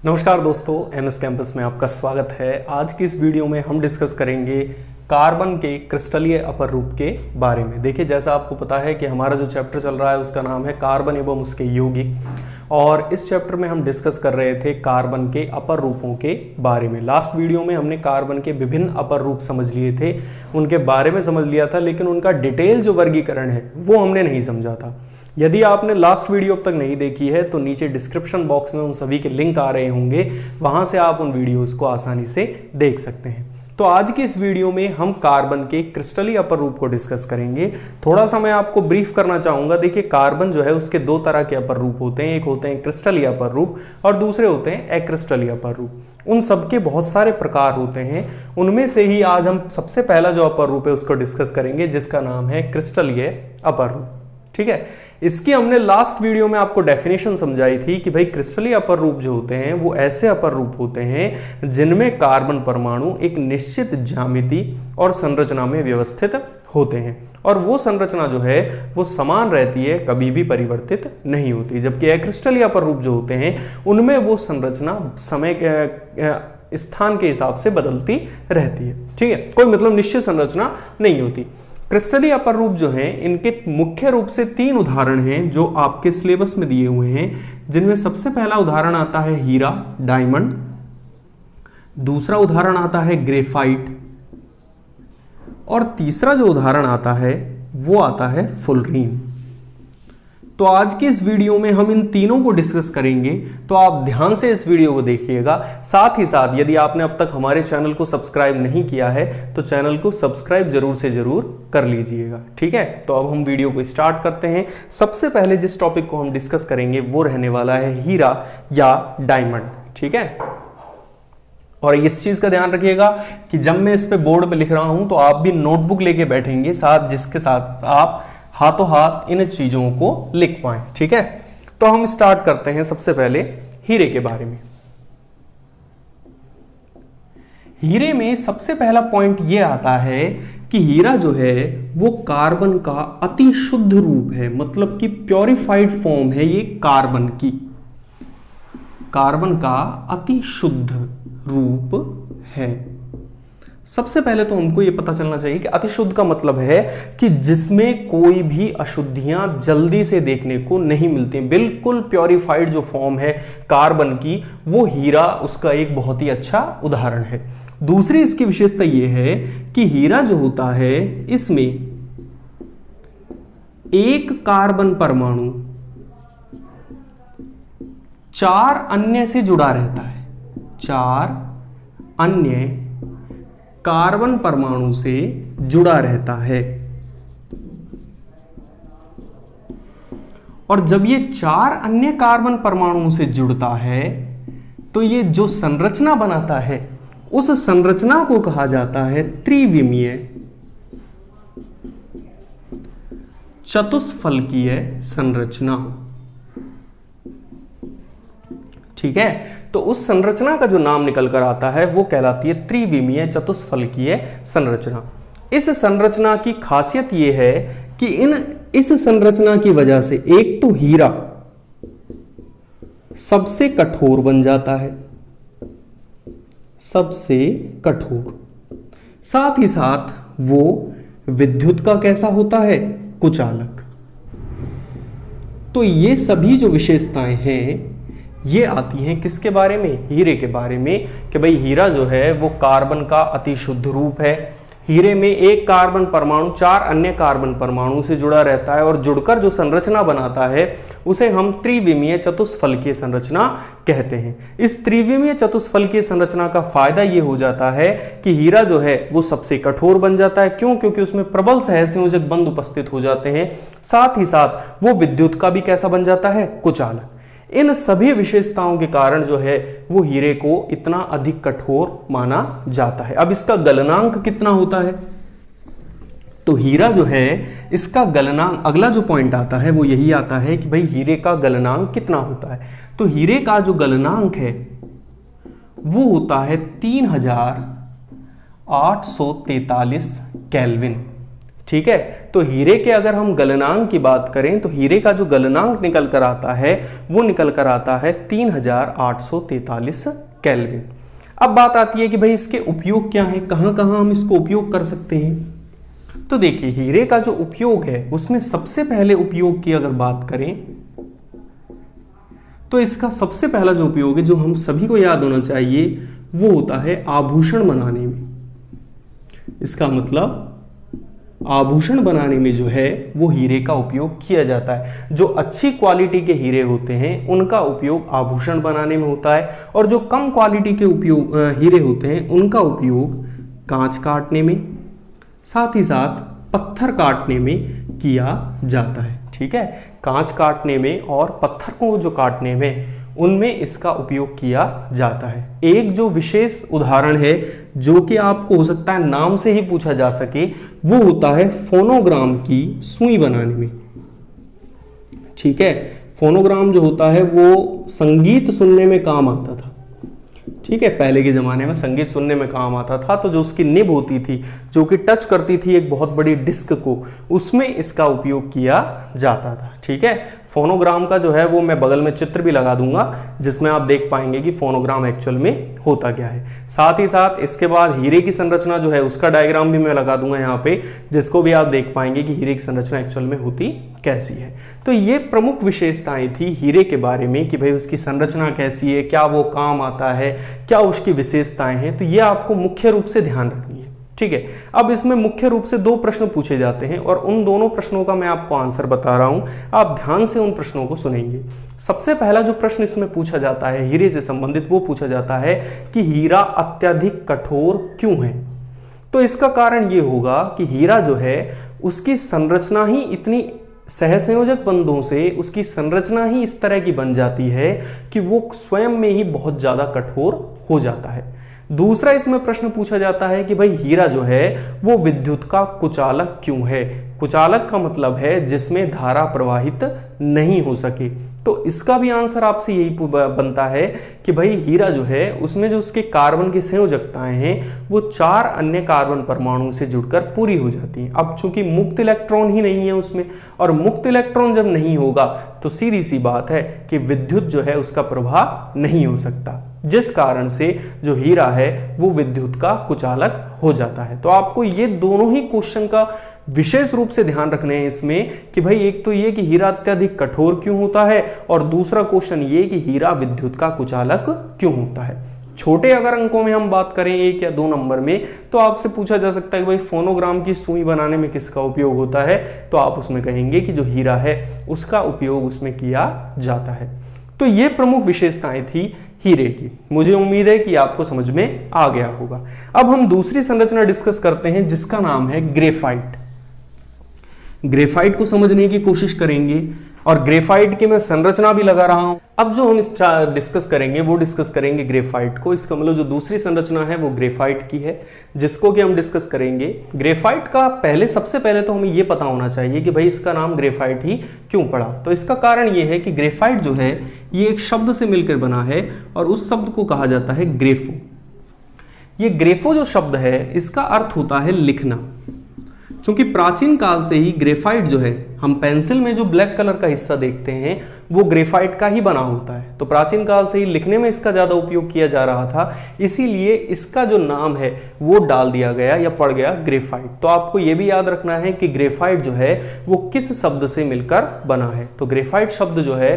नमस्कार दोस्तों, MS campus में आपका स्वागत है। आज की इस वीडियो में हम डिस्कस करेंगे कार्बन के क्रिस्टलीय अपर रूप के बारे में। देखिए, जैसा आपको पता है कि हमारा जो चैप्टर चल रहा है उसका नाम है कार्बन एवं उसके यौगिक, और इस चैप्टर में हम डिस्कस कर रहे थे कार्बन के अपर रूपों के बारे में। लास्ट वीडियो में हमने कार्बन के विभिन्न अपर रूप समझ लिए थे, उनके बारे में समझ लिया था, लेकिन उनका डिटेल जो वर्गीकरण है वो हमने नहीं समझा था। यदि आपने लास्ट वीडियो अब तक नहीं देखी है तो नीचे डिस्क्रिप्शन बॉक्स में उन सभी के लिंक आ रहे होंगे, वहां से आप उन वीडियोस को आसानी से देख सकते हैं। तो आज की इस वीडियो में हम कार्बन के क्रिस्टलीय अपर रूप को डिस्कस करेंगे। थोड़ा सा मैं आपको ब्रीफ करना चाहूंगा। देखिए, कार्बन जो है उसके दो तरह के अपर रूप होते हैं, एक होते हैं क्रिस्टलीय अपर रूप और दूसरे होते हैं अक्रिस्टलीय अपर रूप। उन सबके बहुत सारे प्रकार होते हैं, उनमें से ही आज हम सबसे पहला जो अपर रूप है उसको डिस्कस करेंगे, जिसका नाम है क्रिस्टलीय अपर रूप। ठीक है, इसकी हमने लास्ट वीडियो में आपको डेफिनेशन समझाई थी कि भाई क्रिस्टलीय अपर रूप जो होते हैं वो ऐसे अपर रूप होते हैं जिनमें कार्बन परमाणु एक निश्चित ज्यामिति और संरचना में व्यवस्थित होते हैं, और वो संरचना जो है वो समान रहती है, कभी भी परिवर्तित नहीं होती। जबकि अक्रिस्टलीय अपर रूप जो होते हैं उनमें वो संरचना समय के स्थान के हिसाब से बदलती रहती है। ठीक है, कोई मतलब निश्चित संरचना नहीं होती। क्रिस्टलीय अपर रूप जो हैं इनके मुख्य रूप से तीन उदाहरण हैं जो आपके सिलेबस में दिए हुए हैं, जिनमें सबसे पहला उदाहरण आता है हीरा, डायमंड। दूसरा उदाहरण आता है ग्रेफाइट, और तीसरा जो उदाहरण आता है वो आता है फुलरीन। तो आज की इस वीडियो में हम इन तीनों को डिस्कस करेंगे, तो आप ध्यान से इस वीडियो को देखिएगा। साथ ही साथ यदि आपने अब तक हमारे चैनल को सब्सक्राइब नहीं किया है तो चैनल को सब्सक्राइब जरूर से जरूर कर लीजिएगा। ठीक है, तो अब हम वीडियो को स्टार्ट करते हैं। सबसे पहले जिस टॉपिक को हम डिस्कस करेंगे वो रहने वाला है हीरा या डायमंड। ठीक है, और इस चीज का ध्यान रखिएगा कि जब मैं इस पे बोर्ड पे लिख रहा हूं तो आप भी नोटबुक लेके बैठेंगे साथ, जिसके साथ आप हाथों हाथ इन चीजों को लिख पाएं। ठीक है, तो हम स्टार्ट करते हैं सबसे पहले हीरे के बारे में। हीरे में सबसे पहला पॉइंट यह आता है कि हीरा जो है वो कार्बन का अति शुद्ध रूप है, मतलब कि प्योरिफाइड फॉर्म है ये कार्बन की। कार्बन का अति शुद्ध रूप है। सबसे पहले तो हमको यह पता चलना चाहिए कि अतिशुद्ध का मतलब है कि जिसमें कोई भी अशुद्धियां जल्दी से देखने को नहीं मिलती। बिल्कुल प्योरिफाइड जो फॉर्म है कार्बन की, वो हीरा उसका एक बहुत ही अच्छा उदाहरण है। दूसरी इसकी विशेषता यह है कि हीरा जो होता है इसमें एक कार्बन परमाणु चार अन्य से जुड़ा रहता है, चार अन्य कार्बन परमाणु से जुड़ा रहता है। और जब ये चार अन्य कार्बन परमाणुओं से जुड़ता है तो ये जो संरचना बनाता है उस संरचना को कहा जाता है त्रिविमीय चतुष्फलकीय संरचना। ठीक है, तो उस संरचना का जो नाम निकल कर आता है वो कहलाती है त्रिविमीय चतुष्फलकीय संरचना। इस संरचना की खासियत यह है कि इस संरचना की वजह से एक तो हीरा सबसे कठोर बन जाता है, सबसे कठोर, साथ ही साथ वो विद्युत का कैसा होता है, कुचालक। तो ये सभी जो विशेषताएं हैं ये आती हैं किसके बारे में, हीरे के बारे में, कि भाई हीरा जो है वो कार्बन का अति शुद्ध रूप है। हीरे में एक कार्बन परमाणु चार अन्य कार्बन परमाणु से जुड़ा रहता है, और जुड़कर जो संरचना बनाता है उसे हम त्रिविमीय चतुष्फलकीय संरचना कहते हैं। इस त्रिविमीय चतुष्फलकीय संरचना का फायदा ये हो जाता है कि हीरा जो है वो सबसे कठोर बन जाता है। क्यों? क्योंकि उसमें प्रबल सहसंयोजक बंध उपस्थित हो जाते हैं। साथ ही साथ वो विद्युत का भी कैसा बन जाता है, कुचालक। इन सभी विशेषताओं के कारण जो है वो हीरे को इतना अधिक कठोर माना जाता है। अब इसका गलनांक कितना होता है, तो हीरा जो है इसका गलनांक, अगला जो पॉइंट आता है वो यही आता है कि भाई हीरे का गलनांक कितना होता है। तो हीरे का जो गलनांक है वो होता है 3843 केल्विन। ठीक है। तो हीरे के अगर हम गलनांक की बात करें तो हीरे का जो गलनांक निकल कर आता है वो निकल कर आता है 3843 केल्विन। अब बात आती है कि भाई इसके उपयोग क्या है, कहां कहां हम इसको उपयोग कर सकते हैं। तो देखिए हीरे का जो उपयोग है उसमें सबसे पहले उपयोग की अगर बात करें तो इसका सबसे पहला जो उपयोग है जो हम सभी को याद होना चाहिए वो होता है आभूषण बनाने में। इसका मतलब आभूषण बनाने में जो है वो हीरे का उपयोग किया जाता है। जो अच्छी क्वालिटी के हीरे होते हैं उनका उपयोग आभूषण बनाने में होता है और जो कम क्वालिटी के उपयोग हीरे होते हैं उनका उपयोग कांच काटने में, साथ ही साथ पत्थर काटने में किया जाता है। ठीक है, कांच काटने में और पत्थर को जो काटने में उनमें इसका उपयोग किया जाता है। एक जो विशेष उदाहरण है जो कि आपको हो सकता है नाम से ही पूछा जा सके वो होता है फोनोग्राम की सुई बनाने में। ठीक है, फोनोग्राम जो होता है वो संगीत सुनने में काम आता था। ठीक है, पहले के जमाने में संगीत सुनने में काम आता था। तो जो उसकी निब होती थी जो कि टच करती थी एक बहुत बड़ी डिस्क को, उसमें इसका उपयोग किया जाता था। ठीक है, फोनोग्राम का जो है वो मैं बगल में चित्र भी लगा दूंगा जिसमें आप देख पाएंगे कि फोनोग्राम एक्चुअल में होता क्या है। साथ ही साथ इसके बाद हीरे की संरचना जो है उसका डायग्राम भी मैं लगा दूंगा यहाँ पे, जिसको भी आप देख पाएंगे कि हीरे की संरचना एक्चुअल में होती कैसी है। तो ये प्रमुख विशेषताएं थी हीरे के बारे में कि भाई उसकी संरचना कैसी है, क्या वो काम आता है, क्या उसकी विशेषताएं हैं। तो ये आपको मुख्य रूप से ध्यान रखनी है। ठीक है, अब इसमें मुख्य रूप से 2 प्रश्न पूछे जाते हैं और उन दोनों प्रश्नों का मैं आपको आंसर बता रहा हूं, आप ध्यान से उन प्रश्नों को सुनेंगे। सबसे पहला जो प्रश्न इसमें पूछा जाता है हीरे से संबंधित वो पूछा जाता है कि हीरा अत्यधिक कठोर क्यों है। तो इसका कारण ये होगा कि हीरा जो है उसकी संरचना ही इतनी सहसंयोजक बंधों से उसकी संरचना ही इस तरह की बन जाती है कि वो स्वयं में ही बहुत ज्यादा कठोर हो जाता है। दूसरा इसमें प्रश्न पूछा जाता है कि भाई हीरा जो है वो विद्युत का कुचालक क्यों है। कुचालक का मतलब है जिसमें धारा प्रवाहित नहीं हो सके। तो इसका भी आंसर आपसे यही बनता है कि भाई हीरा जो है उसमें जो उसके कार्बन की संयोजकताएं हैं वो 4 अन्य कार्बन परमाणुओं से जुड़कर पूरी हो जाती हैं। अब चूंकि मुक्त इलेक्ट्रॉन ही नहीं है उसमें, और मुक्त इलेक्ट्रॉन जब नहीं होगा तो सीधी सी बात है कि विद्युत जो है उसका प्रवाह नहीं हो सकता, जिस कारण से जो हीरा है वो विद्युत का कुचालक हो जाता है। तो आपको ये दोनों ही क्वेश्चन का विशेष रूप से ध्यान रखने हैं इसमें कि भाई एक तो ये कि हीरा अत्यधिक कठोर क्यों होता है और दूसरा क्वेश्चन ये कि हीरा विद्युत का कुचालक क्यों होता है। छोटे अगर अंकों में हम बात करें 1 या 2 नंबर में तो आपसे पूछा जा सकता है कि भाई फोनोग्राम की सुई बनाने में किसका उपयोग होता है, तो आप उसमें कहेंगे कि जो हीरा है उसका उपयोग उसमें किया जाता है। तो ये प्रमुख विशेषताएं थी हीरे की। मुझे उम्मीद है कि आपको समझ में आ गया होगा। अब हम दूसरी संरचना डिस्कस करते हैं जिसका नाम है ग्रेफाइट। ग्रेफाइट को समझने की कोशिश करेंगे और ग्रेफाइट की मैं संरचना भी लगा रहा हूं। अब जो हम डिस्कस करेंगे वो डिस्कस करेंगे ग्रेफाइट को। इसका मतलब जो दूसरी संरचना है वो ग्रेफाइट की है जिसको कि हम डिस्कस करेंगे। ग्रेफाइट का सबसे पहले तो हमें ये पता होना चाहिए कि भाई इसका नाम ग्रेफाइट ही क्यों पड़ा। तो इसका कारण ये है कि ग्रेफाइट जो है ये एक शब्द से मिलकर बना है और उस शब्द को कहा जाता है ग्रेफो। ये ग्रेफो जो शब्द है इसका अर्थ होता है लिखना। क्योंकि प्राचीन काल से ही ग्रेफाइट जो है, हम पेंसिल में जो ब्लैक कलर का हिस्सा देखते हैं वो ग्रेफाइट का ही बना होता है। तो प्राचीन काल से ही लिखने में इसका ज्यादा उपयोग किया जा रहा था, इसीलिए इसका जो नाम है वो डाल दिया गया या पड़ गया ग्रेफाइट। तो आपको ये भी याद रखना है कि ग्रेफाइट जो है वो किस शब्द से मिलकर बना है। तो ग्रेफाइट शब्द जो है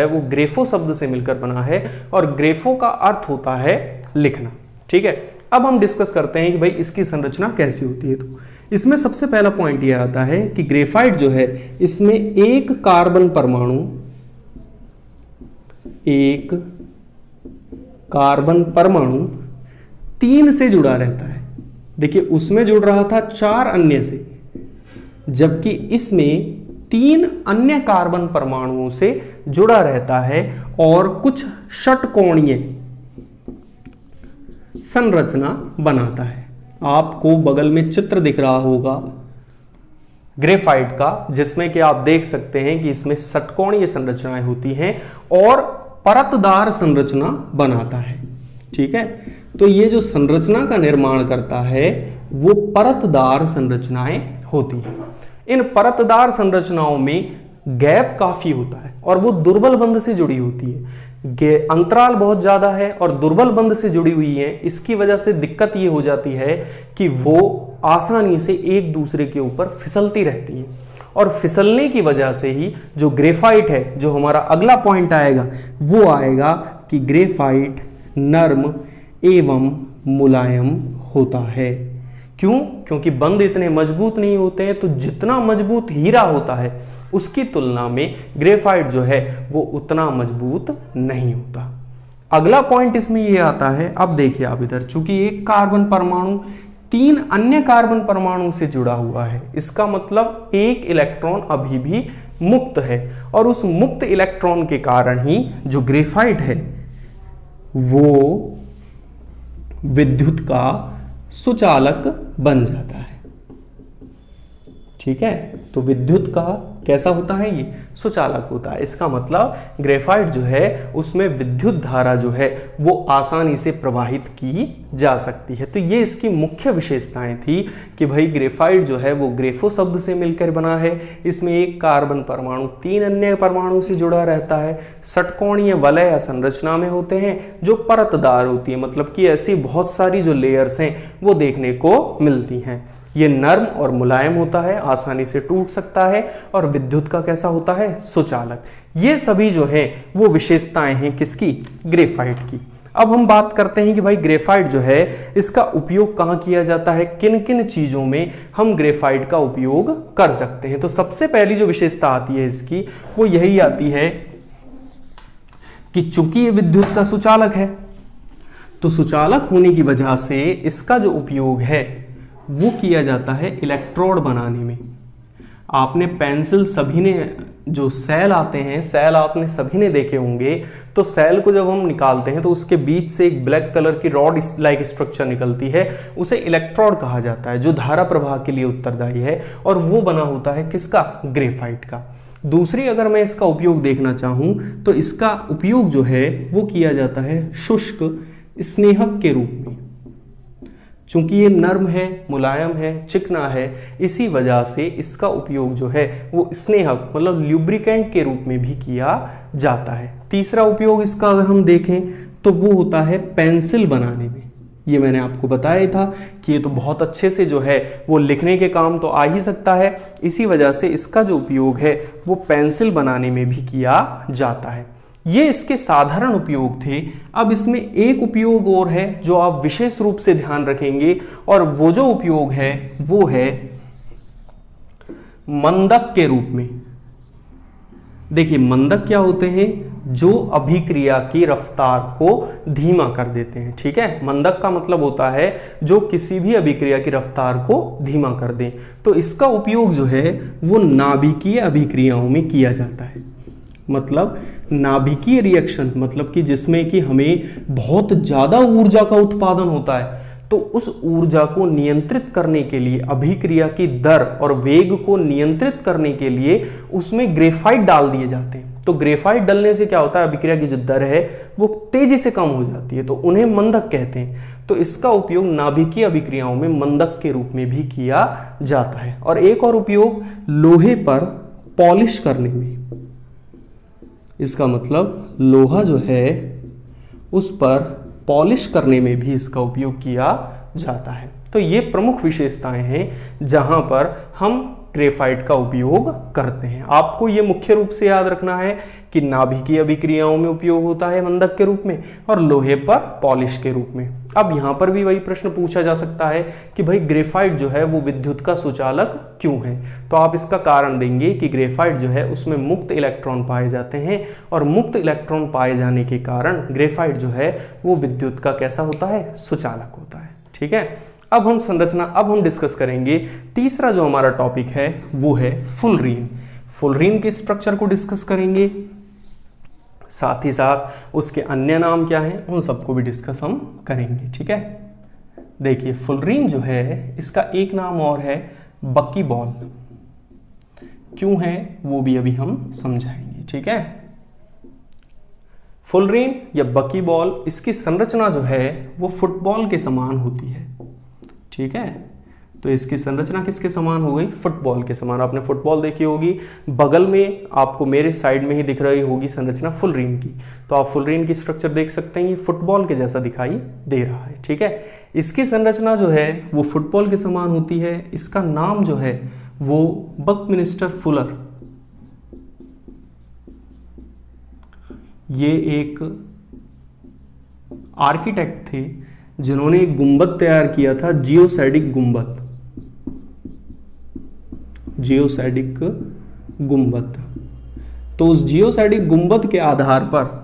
वो ग्रेफो शब्द से मिलकर बना है और ग्रेफो का अर्थ होता है लिखना। ठीक है, अब हम डिस्कस करते हैं कि भाई इसकी संरचना कैसी होती है। तो इसमें सबसे पहला पॉइंट यह आता है कि ग्रेफाइट जो है इसमें एक कार्बन परमाणु 3 से जुड़ा रहता है। देखिए उसमें जुड़ रहा था 4 अन्य से, जबकि इसमें 3 अन्य कार्बन परमाणुओं से जुड़ा रहता है और कुछ षटकोणीय संरचना बनाता है। आपको बगल में चित्र दिख रहा होगा ग्रेफाइट का, जिसमें कि आप देख सकते हैं कि इसमें षटकोणीय संरचनाएं होती हैं और परतदार संरचना बनाता है। ठीक है, तो ये जो संरचना का निर्माण करता है वो परतदार संरचनाएं होती हैं। इन परतदार संरचनाओं में गैप काफी होता है और वो दुर्बल बंध से जुड़ी होती है। अंतराल बहुत ज्यादा है और दुर्बल बंध से जुड़ी हुई है। इसकी वजह से दिक्कत ये हो जाती है कि वो आसानी से एक दूसरे के ऊपर फिसलती रहती है और फिसलने की वजह से ही जो ग्रेफाइट है, जो हमारा अगला पॉइंट आएगा वो आएगा कि ग्रेफाइट नर्म एवं मुलायम होता है। क्यों? क्योंकि बंध इतने मजबूत नहीं होते हैं, तो जितना मजबूत हीरा होता है उसकी तुलना में ग्रेफाइट जो है वो उतना मजबूत नहीं होता। अगला पॉइंट इसमें ये आता है, अब देखिए आप इधर, चूंकि एक कार्बन परमाणु 3 अन्य कार्बन परमाणु से जुड़ा हुआ है, इसका मतलब एक इलेक्ट्रॉन अभी भी मुक्त है और उस मुक्त इलेक्ट्रॉन के कारण ही जो ग्रेफाइट है वो विद्युत का सुचालक बन जाता है। ठीक है, तो विद्युत का कैसा होता है? ये सुचालक होता है। इसका मतलब ग्रेफाइट जो है उसमें विद्युत धारा जो है वो आसानी से प्रवाहित की जा सकती है। तो ये इसकी मुख्य विशेषताएं थी कि भाई ग्रेफाइट जो है वो ग्रेफो शब्द से मिलकर बना है। इसमें एक कार्बन परमाणु 3 अन्य परमाणु से जुड़ा रहता है। षटकोणीय वलय या संरचना में होते हैं जो परतदार होती है, मतलब कि ऐसी बहुत सारी जो लेयर्स हैं वो देखने को मिलती हैं। ये नर्म और मुलायम होता है, आसानी से टूट सकता है और विद्युत का कैसा होता है? सुचालक। ये सभी जो है वो विशेषताएं हैं किसकी? ग्रेफाइट की। अब हम बात करते हैं कि भाई ग्रेफाइट जो है इसका उपयोग कहाँ किया जाता है, किन किन चीजों में हम ग्रेफाइट का उपयोग कर सकते हैं। तो सबसे पहली जो विशेषता आती है इसकी वो यही आती है कि चूंकि ये विद्युत का सुचालक है, तो सुचालक होने की वजह से इसका जो उपयोग है वो किया जाता है इलेक्ट्रोड बनाने में। आपने पेंसिल, सभी ने जो सेल आते हैं, सेल आपने सभी ने देखे होंगे, तो सेल को जब हम निकालते हैं तो उसके बीच से एक ब्लैक कलर की रॉड लाइक स्ट्रक्चर निकलती है, उसे इलेक्ट्रोड कहा जाता है, जो धारा प्रवाह के लिए उत्तरदायी है और वो बना होता है किसका? ग्रेफाइट का। दूसरी अगर मैं इसका उपयोग देखना चाहूं तो इसका उपयोग जो है वो किया जाता है शुष्क स्नेहक के रूप में। चूंकि ये नर्म है, मुलायम है, चिकना है, इसी वजह से इसका उपयोग जो है वो स्नेहक मतलब ल्यूब्रिकेंट के रूप में भी किया जाता है। तीसरा उपयोग इसका अगर हम देखें तो वो होता है पेंसिल बनाने में। ये मैंने आपको बताया था कि ये तो बहुत अच्छे से जो है वो लिखने के काम तो आ ही सकता है, इसी वजह से इसका जो उपयोग है वो पेंसिल बनाने में भी किया जाता है। ये इसके साधारण उपयोग थे। अब इसमें एक उपयोग और है जो आप विशेष रूप से ध्यान रखेंगे, और वो जो उपयोग है वो है मंदक के रूप में। देखिए मंदक क्या होते हैं? जो अभिक्रिया की रफ्तार को धीमा कर देते हैं। ठीक है, मंदक का मतलब होता है जो किसी भी अभिक्रिया की रफ्तार को धीमा कर दे। तो इसका उपयोग जो है वो नाभिकीय अभिक्रियाओं में किया जाता है। मतलब नाभिकीय रिएक्शन, मतलब कि जिसमें कि हमें बहुत ज्यादा ऊर्जा का उत्पादन होता है, तो उस ऊर्जा को नियंत्रित करने के लिए, अभिक्रिया की दर और वेग को नियंत्रित करने के लिए उसमें ग्रेफाइट डाल दिए जाते हैं। तो ग्रेफाइट डालने से क्या होता है? अभिक्रिया की जो दर है वो तेजी से कम हो जाती है, तो उन्हें मंदक कहते हैं। तो इसका उपयोग नाभिकीय अभिक्रियाओं में मंदक के रूप में भी किया जाता है। और एक और उपयोग लोहे पर पॉलिश करने में। इसका मतलब लोहा जो है उस पर पॉलिश करने में भी इसका उपयोग किया जाता है। तो ये प्रमुख विशेषताएं हैं जहां पर हम ग्रेफाइट का उपयोग करते हैं। आपको ये मुख्य रूप से याद रखना है कि नाभिकीय अभिक्रियाओं में उपयोग होता है मंदक के रूप में और लोहे पर पॉलिश के रूप में। अब यहां पर भी वही प्रश्न पूछा जा सकता है कि भाई ग्रेफाइट जो है वो विद्युत का सुचालक क्यों है? तो आप इसका कारण देंगे कि ग्रेफाइट जो है उसमें मुक्त इलेक्ट्रॉन पाए जाते हैं और मुक्त इलेक्ट्रॉन पाए जाने के कारण ग्रेफाइट जो है वो विद्युत का कैसा होता है? सुचालक होता है। ठीक है, अब हम डिस्कस करेंगे तीसरा जो हमारा टॉपिक है वो है फुलरीन। फुलरीन के स्ट्रक्चर को डिस्कस करेंगे, साथ ही साथ उसके अन्य नाम क्या हैं उन सबको भी डिस्कस हम करेंगे। ठीक है, देखिए फुलरीन जो है इसका एक नाम और है बकी बॉल। क्यों है वो भी अभी हम समझाएंगे। ठीक है, फुलरीन या बकी बॉल, इसकी संरचना जो है वो फुटबॉल के समान होती है। ठीक है, तो इसकी संरचना किसके समान हो गई? फुटबॉल के समान। आपने फुटबॉल देखी होगी, बगल में आपको मेरे साइड में ही दिख रही होगी संरचना फुलरीन की, तो आप फुलरीन की स्ट्रक्चर देख सकते हैं, ये फुटबॉल के जैसा दिखाई दे रहा है। ठीक है, इसकी संरचना जो है वो फुटबॉल के समान होती है। इसका नाम जो है वो बकमिंस्टर फुलर, ये एक आर्किटेक्ट थे जिन्होंने एक गुंबद तैयार किया था, जियोसैडिक गुंबद, जियोसैडिक गुंबद। तो उस जियोसैडिक गुंबद के आधार पर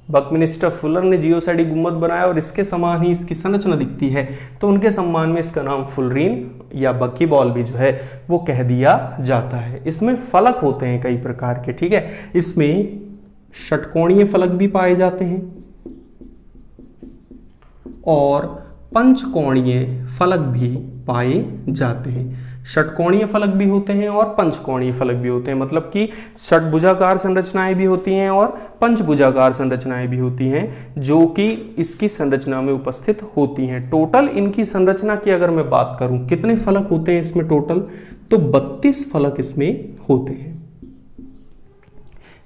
बकमिंस्टर फुलर ने जियोसैडिक गुंबद बनाया और इसके समान ही इसकी संरचना दिखती है, तो उनके सम्मान में इसका नाम फुलरीन या बकी बॉल भी जो है वो कह दिया जाता है। इसमें फलक होते हैं कई प्रकार के। ठीक है, इसमें षटकोणीय फलक भी पाए जाते हैं और पंचकोणीय फलक भी पाए जाते हैं। षटकोणीय फलक भी होते हैं और पंचकोणीय फलक भी होते हैं, मतलब कि षटभुजाकार संरचनाएं भी होती हैं और पंचभुजाकार संरचनाएं भी होती हैं जो कि इसकी संरचना में उपस्थित होती हैं। टोटल इनकी संरचना की अगर मैं बात करूं कितने फलक होते हैं इसमें टोटल, तो 32 फलक इसमें होते हैं।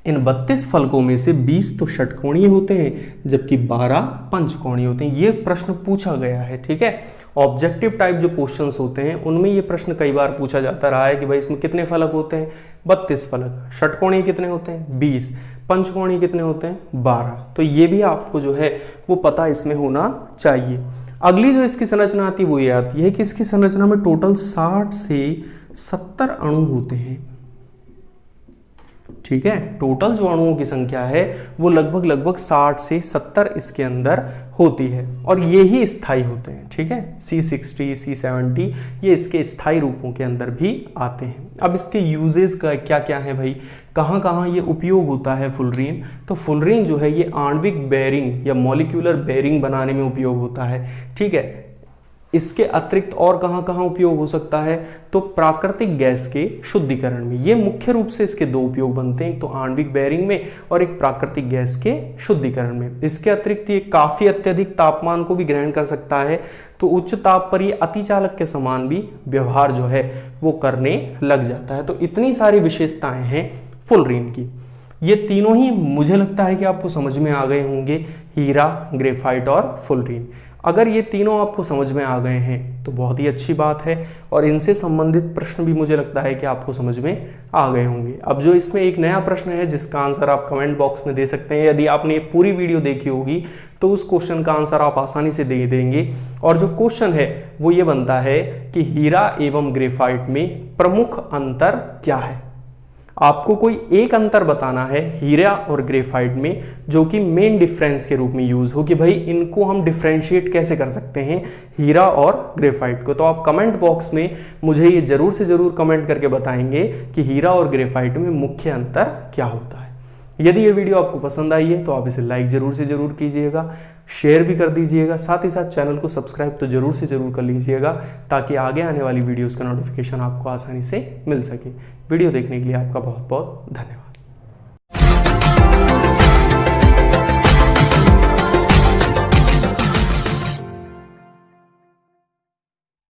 इन 32 फलकों में से 20 तो षटकोणीय होते हैं जबकि 12 पंचकोणीय होते हैं। ये प्रश्न पूछा गया है। ठीक है, ऑब्जेक्टिव टाइप जो क्वेश्चंस होते हैं उनमें ये प्रश्न कई बार पूछा जाता रहा है कि भाई इसमें कितने फलक होते हैं? 32 फलक। षटकोणीय कितने होते हैं? 20। पंचकोणीय कितने होते हैं? 12। तो ये भी आपको जो है वो पता इसमें होना चाहिए। अगली जो इसकी संरचना आती है वो ये आती है कि इसकी संरचना में टोटल 60 से 70 अणु होते हैं। ठीक है, टोटल जो अणुओं की संख्या है वो लगभग 60 से 70 इसके अंदर होती है और ये ही स्थायी होते हैं। ठीक है, C60, C70 ये इसके स्थायी रूपों के अंदर भी आते हैं। अब इसके यूजेस का क्या क्या है भाई, कहाँ कहाँ ये उपयोग होता है फुलरीन? तो फुलरीन जो है ये आणविक बेयरिंग या मॉलिक्यूलर बेयरिंग बनाने में उपयोग होता है। ठीक है, इसके अतिरिक्त और कहाँ कहाँ उपयोग हो सकता है? तो प्राकृतिक गैस के शुद्धिकरण में। ये मुख्य रूप से इसके दो उपयोग बनते हैं, तो आणविक बेयरिंग में और एक प्राकृतिक गैस के शुद्धिकरण में। इसके अतिरिक्त ये काफी अत्यधिक तापमान को भी ग्रहण कर सकता है, तो उच्च ताप पर ये अतिचालक के समान भी व्यवहार जो है वो करने लग जाता है। तो इतनी सारी विशेषताएं हैं फुलरीन की। ये तीनों ही मुझे लगता है कि आपको समझ में आ गए होंगे, हीरा, ग्रेफाइट और फुलरीन। अगर ये तीनों आपको समझ में आ गए हैं तो बहुत ही अच्छी बात है और इनसे संबंधित प्रश्न भी मुझे लगता है कि आपको समझ में आ गए होंगे। अब जो इसमें एक नया प्रश्न है जिसका आंसर आप कमेंट बॉक्स में दे सकते हैं, यदि आपने पूरी वीडियो देखी होगी तो उस क्वेश्चन का आंसर आप आसानी से दे देंगे। और जो क्वेश्चन है वो ये बनता है कि हीरा एवं ग्रेफाइट में प्रमुख अंतर क्या है। आपको कोई एक अंतर बताना है हीरा और ग्रेफाइट में जो कि मेन डिफरेंस के रूप में यूज हो, कि भाई इनको हम डिफरेंशिएट कैसे कर सकते हैं हीरा और ग्रेफाइट को। तो आप कमेंट बॉक्स में मुझे ये जरूर से जरूर कमेंट करके बताएंगे कि हीरा और ग्रेफाइट में मुख्य अंतर क्या होता है। यदि ये वीडियो आपको पसंद आई है तो आप इसे लाइक जरूर से जरूर कीजिएगा, शेयर भी कर दीजिएगा, साथ ही साथ चैनल को सब्सक्राइब तो जरूर से जरूर कर लीजिएगा ताकि आगे आने वाली वीडियोस का नोटिफिकेशन आपको आसानी से मिल सके। वीडियो देखने के लिए आपका बहुत बहुत धन्यवाद।